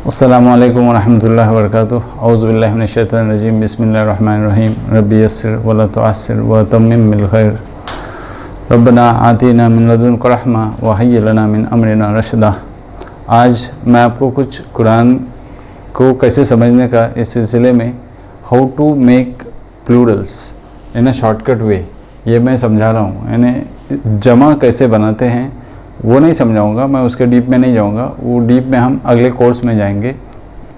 अस्सलामु अलैकुम वरहमतुल्लाहि वबरकातुहू औज़ु बिल्लाहि मिनश शैतानिर रजीम बिस्मिल्लाहिर रहमानिर रहीम रब्बि यस्सिर वला तुअस्सिर व तम्मिम बिल खैर रब्बना आतिना मिन लदुनका रहमा व हय्यि लना मिन अमरिना रशदा। आज मैं आपको कुछ कुरान को कैसे समझने का इस सिलसिले में how to make plurals in a shortcut way ये मैं समझा रहा हूँ। यानी जमा कैसे बनाते हैं वो नहीं समझाऊंगा, मैं उसके डीप में नहीं जाऊंगा, वो डीप में हम अगले कोर्स में जाएंगे।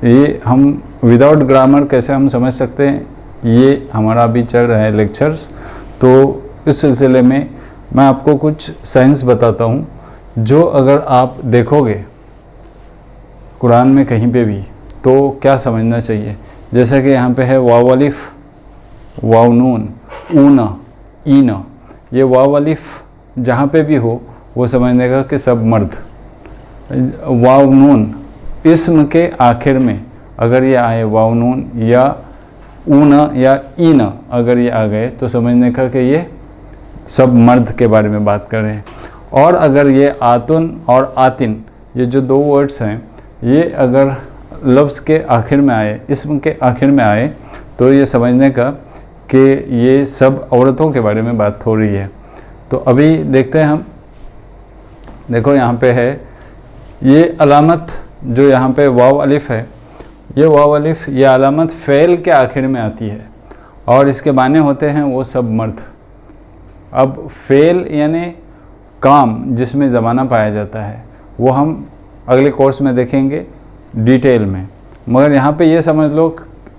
ये हम विदाउट ग्रामर कैसे हम समझ सकते हैं, ये हमारा अभी चल रहा है लेक्चर्स। तो इस सिलसिले में मैं आपको कुछ साइंस बताता हूँ जो अगर आप देखोगे कुरान में कहीं पे भी तो क्या समझना चाहिए। जैसा कि यहाँ पे है वाव अलिफ, वाव नून, ऊना, ईना। ये वाव अलिफ जहाँ पे भी हो वो समझने का कि सब मर्द। वाव नून इस्म के आखिर में अगर ये आए, वाव नून या ऊना या ईना अगर ये आ गए तो समझने का कि ये सब मर्द के बारे में बात कर रहे हैं। और अगर ये आतुन और आतिन ये जो दो वर्ड्स हैं ये अगर लफ्ज़ के आखिर में आए, इस्म के आखिर में आए तो ये समझने का कि ये सब औरतों के बारे में बात हो रही है। तो अभी देखते हैं हम। देखो यहाँ पे है ये अलामत जो यहाँ पे वाव अलिफ है, ये वाव अलिफ ये अलामत फ़ेल के आखिर में आती है और इसके माने होते हैं वो सब मर्द। अब फ़ेल यानी काम जिसमें ज़माना पाया जाता है वो हम अगले कोर्स में देखेंगे डिटेल में। मगर यहाँ पे ये समझ लो,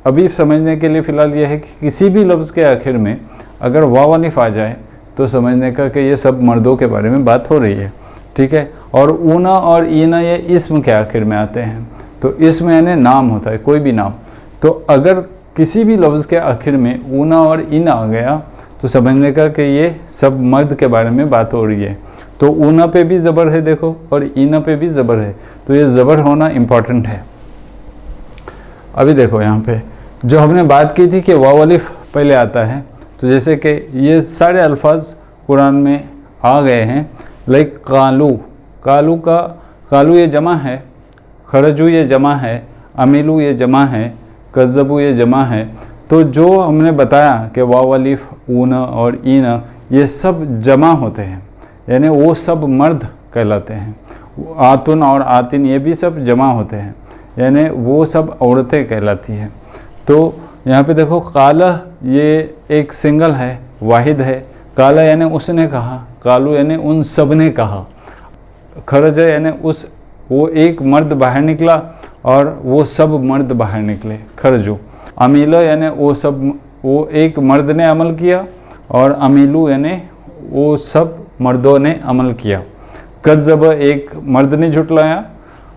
अभी समझने के लिए फ़िलहाल ये है कि किसी भी लफ्ज़ के आखिर में अगर वाव अलिफ आ जाए तो समझने का कि ये सब मर्दों के बारे में बात हो रही है, ठीक है। और ऊना और ईना ये इस्म के आखिर में आते हैं, तो इस्म यानी नाम होता है, कोई भी नाम। तो अगर किसी भी लफ्ज़ के आखिर में ऊना और ईना आ गया तो समझने का कि ये सब मर्द के बारे में बात हो रही है। तो ऊना पे भी ज़बर है देखो और ईना पे भी ज़बर है, तो ये ज़बर होना इम्पॉर्टेंट है। अभी देखो यहाँ पे जो हमने बात की थी कि वाव अलिफ पहले आता है, तो जैसे कि ये सारे अल्फाज कुरान में आ गए हैं। लाइक कालू, कालू का कालू ये जमा है, खरजू ये जमा है, अमीलू ये जमा है, कज़्ज़बू ये जमा है। तो जो हमने बताया कि वाव अलिफ, ऊना और ईना ये सब जमा होते हैं, यानी वो सब मर्द कहलाते हैं। आतुन और आतिन ये भी सब जमा होते हैं, यानी वो सब औरतें कहलाती हैं। तो यहाँ पे देखो काला ये एक सिंगल है, वाहिद है। काला यानी उसने कहा, कालू यानी उन सब ने कहा। खरज यानी उस वो एक मर्द बाहर निकला और वो सब मर्द बाहर निकले, खरजू। अमीला यानी वो एक मर्द ने अमल किया और अमीलू यानी वो सब मर्दों ने अमल किया। कज़्ज़ब एक मर्द ने झुटलाया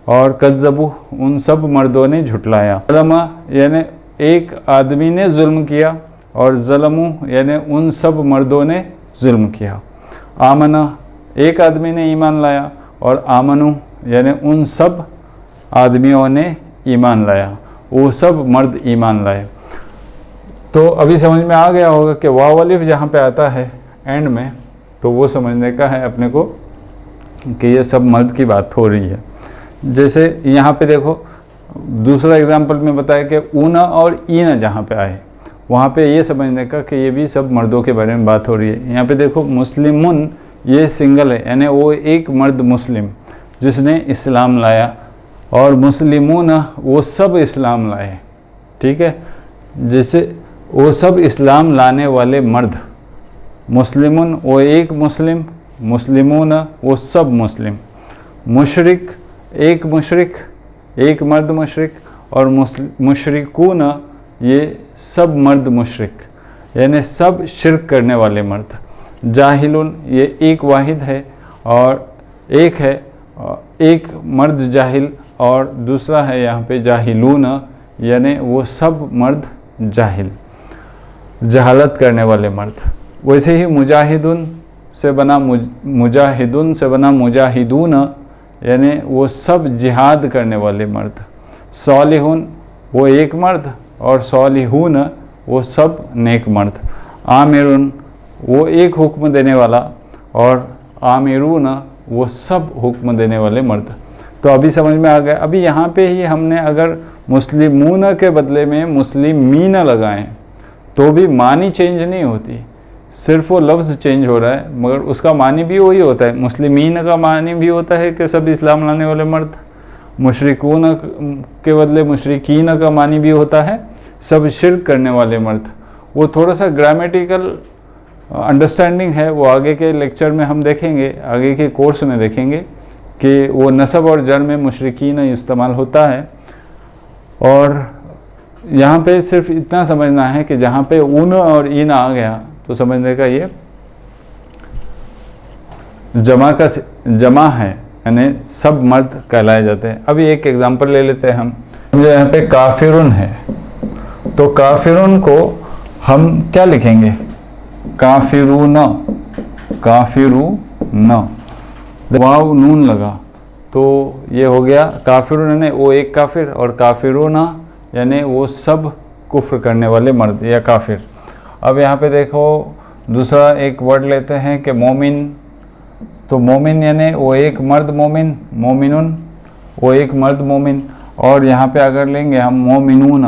और कज़्ज़बू उन सब मर्दों ने झुटलाया। ज़लमा यानी एक आदमी ने जुल्म किया और ज़लमू यानी उन सब मर्दों ने जुल्म किया। आमना एक आदमी ने ईमान लाया और आमनु यानी उन सब आदमियों ने ईमान लाया, वो सब मर्द ईमान लाए। तो अभी समझ में आ गया होगा कि वाव अलिफ जहाँ पे आता है एंड में तो वो समझने का है अपने को कि ये सब मर्द की बात हो रही है। जैसे यहाँ पे देखो दूसरा एग्जांपल में बताया कि ऊना और ईना जहाँ पे आए वहाँ पे ये समझने का कि ये भी सब मर्दों के बारे में बात हो रही है। यहाँ पे देखो मुस्लिमुन ये सिंगल है, यानी वो एक मर्द मुस्लिम जिसने इस्लाम लाया, और मुस्लिमून वो सब इस्लाम लाए, ठीक है। जैसे वो सब इस्लाम लाने वाले मर्द। मुस्लिमुन वो एक मुस्लिम, मुस्लिमून वो सब मुस्लिम। मुशरिक एक मुशरिक, एक मर्द मुशरिक, और मुशरिकून ये सब मर्द मुशरिक, यानी सब शिरक करने वाले मर्द। जाहिलुन ये एक वाहिद है और एक है, एक मर्द जाहिल और दूसरा है यहाँ पे जाहिलून, यानी वो सब मर्द जाहिल, जहालत करने वाले मर्द। वैसे ही मुजाहिदुन से बना मुजाहिदुन से बना मुजाहिदून, यानी वो सब जिहाद करने वाले मर्द। सालिहुन वो एक मर्द और सालिहून वो सब नेक मर्द। आमिरुन वो एक हुक्म देने वाला और आमिरून वो सब हुक्म देने वाले मर्द। तो अभी समझ में आ गया। अभी यहाँ पे ही हमने अगर मुस्लिमून के बदले में मुस्लिमीन लगाएं तो भी मानी चेंज नहीं होती, सिर्फ वो लफ्ज़ चेंज हो रहा है, मगर उसका मानी भी वही होता है। मुस्लिमीन का मानी भी होता है कि सब इस्लाम लाने वाले मर्द, मुशरिकून के बदले मुशरिकीन का मानी भी होता है सब शिर्क करने वाले मर्द। वो थोड़ा सा ग्रामेटिकल अंडरस्टैंडिंग है, वो आगे के लेक्चर में हम देखेंगे, आगे के कोर्स में देखेंगे कि वो नसब और जर में मुशरिकीन इस्तेमाल होता है। और यहाँ पे सिर्फ इतना समझना है कि जहाँ पे ऊन और इन आ गया तो समझने का ये जमा है, यानी सब मर्द कहलाए जाते हैं। अभी एक एग्जांपल ले लेते हैं हम। यहाँ पे काफिरुन है, तो काफिरुन को हम क्या लिखेंगे? काफिरून, काफिरून, वाव नून लगा तो ये हो गया काफिरून यानी वो एक काफिर, और काफिरून यानी वो सब कुफ्र करने वाले मर्द या काफिर। अब यहाँ पे देखो दूसरा एक वर्ड लेते हैं कि मोमिन, तो मोमिन यानी वो एक मर्द मोमिन, मोमिनुन वो एक मर्द मोमिन। और यहाँ पे अगर लेंगे हम मोमिनून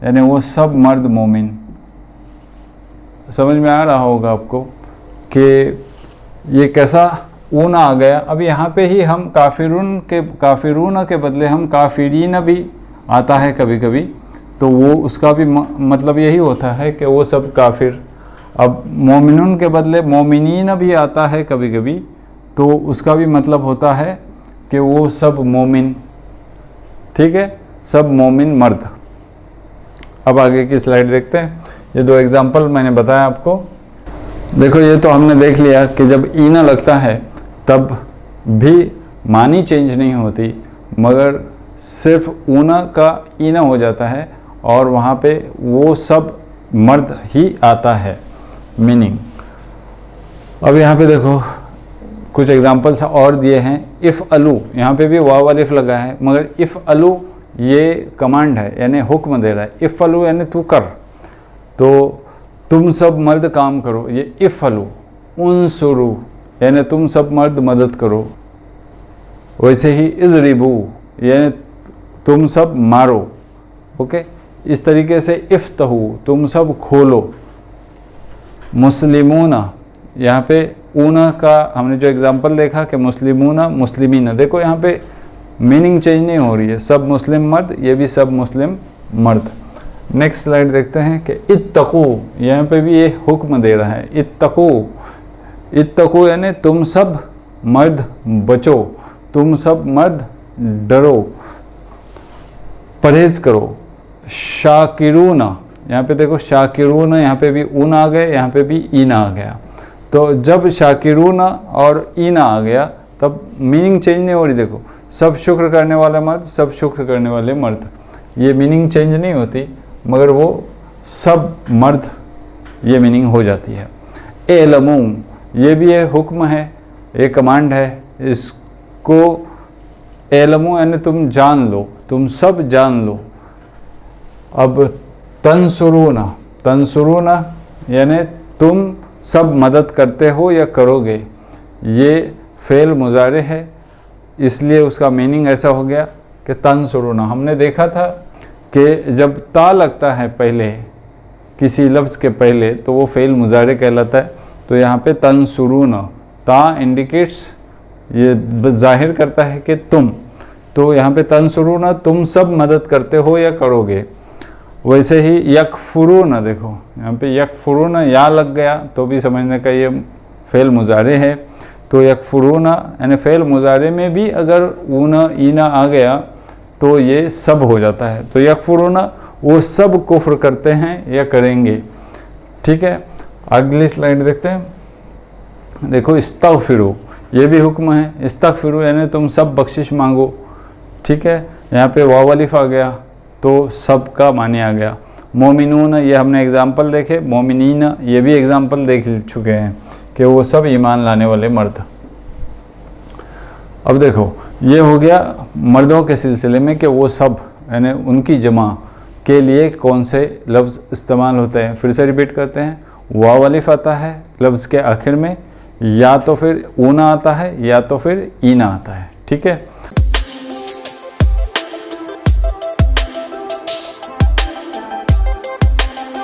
यानी वो सब मर्द मोमिन। समझ में आ रहा होगा आपको कि ये कैसा ऊन आ गया। अब यहाँ पे ही हम काफिरून के बदले हम काफिरीन भी आता है कभी कभी, तो वो उसका भी मतलब यही होता है कि वो सब काफिर। अब मोमिनुन के बदले मोमिनीन भी आता है कभी कभी, तो उसका भी मतलब होता है कि वो सब मोमिन, ठीक है, सब मोमिन मर्द। अब आगे की स्लाइड देखते हैं। ये दो एग्जाम्पल मैंने बताया आपको। देखो ये तो हमने देख लिया कि जब ईना लगता है तब भी मानी चेंज नहीं होती, मगर सिर्फ ऊना का ईना हो जाता है और वहाँ पे वो सब मर्द ही आता है मीनिंग। अब यहाँ पे देखो कुछ एग्जांपल्स और दिए हैं। इफ़ अलू, यहाँ पे भी वाव अलिफ लगा है, मगर इफ़ अलू ये कमांड है यानी हुक्म दे रहा है। इफ़ अलू यानी तू कर, तो तुम सब मर्द काम करो, ये इफ़ अलू। उनसुरू यानी तुम सब मर्द मदद करो। वैसे ही इज़रिबू यानी तुम सब मारो। ओके, इस तरीके से इफ्तहू तुम सब खोलो। मुस्लिमूना, यहाँ पे ऊना का हमने जो एग्जांपल देखा कि मुस्लिमूना मुस्लिमीना, देखो यहाँ पे मीनिंग चेंज नहीं हो रही है, सब मुस्लिम मर्द, ये भी सब मुस्लिम मर्द। नेक्स्ट स्लाइड देखते हैं कि इत्तकू, यहाँ पे भी ये हुक्म दे रहा है। इत्तकू, इत्तकू यानी तुम सब मर्द बचो, तुम सब मर्द डरो, परहेज करो। शाकिरूना, यहाँ पे देखो शाकिरूना, यहाँ पे भी ऊन आ गए, यहाँ पे भी ईना आ गया। तो जब शाकिरूना और ईना आ गया तब मीनिंग चेंज नहीं हो रही। देखो सब शुक्र करने वाले मर्द, सब शुक्र करने वाले मर्द, ये मीनिंग चेंज नहीं होती, मगर वो सब मर्द ये मीनिंग हो जाती है। एलमू, ये भी एक हुक्म है, एक कमांड है, इसको एलमू यानी तुम जान लो, तुम सब जान लो। अब तंसुरूना, तंसुरूना यानी तुम सब मदद करते हो या करोगे, ये फ़ेल मुज़ारे है, इसलिए उसका मीनिंग ऐसा हो गया कि तंसुरूना। हमने देखा था कि जब ता लगता है पहले किसी लफ्ज़ के पहले तो वो फ़ेल मुज़ारे कहलाता है। तो यहाँ पे तंसुरूना, ता इंडिकेट्स, ये जाहिर करता है कि तुम, तो यहाँ पे तंसुरूना तुम सब मदद करते हो या करोगे। वैसे ही यकफुरूना, देखो यहाँ पे यकफुरूना या लग गया तो भी समझने का ये फ़ेल मुज़ारे है। तो यकफुरूना यानी फ़ेल मुज़ारे में भी अगर ऊना ईना आ गया तो ये सब हो जाता है। तो यकफुरूना वो सब कुफ्र करते हैं या करेंगे, ठीक है। अगली स्लाइड देखते हैं। देखो इस्तगफिरू, ये भी हुक्म है। इस्तगफिरू यानी तुम सब बख्शिश मांगो, ठीक है। यहाँ पे वाव अलिफ आ गया तो सब का माने आ गया। मोमिनून, ये हमने एग्जाम्पल देखे। मोमिनीन, ये भी एग्जाम्पल देख चुके हैं कि वो सब ईमान लाने वाले मर्द। अब देखो ये हो गया मर्दों के सिलसिले में कि वो सब यानी उनकी जमा के लिए कौन से लफ्ज़ इस्तेमाल होते हैं। फिर से रिपीट करते हैं। वाव अलिफ आता है लफ्ज़ के आखिर में, या तो फिर ऊना आता है या तो फिर ईना आता है, ठीक है।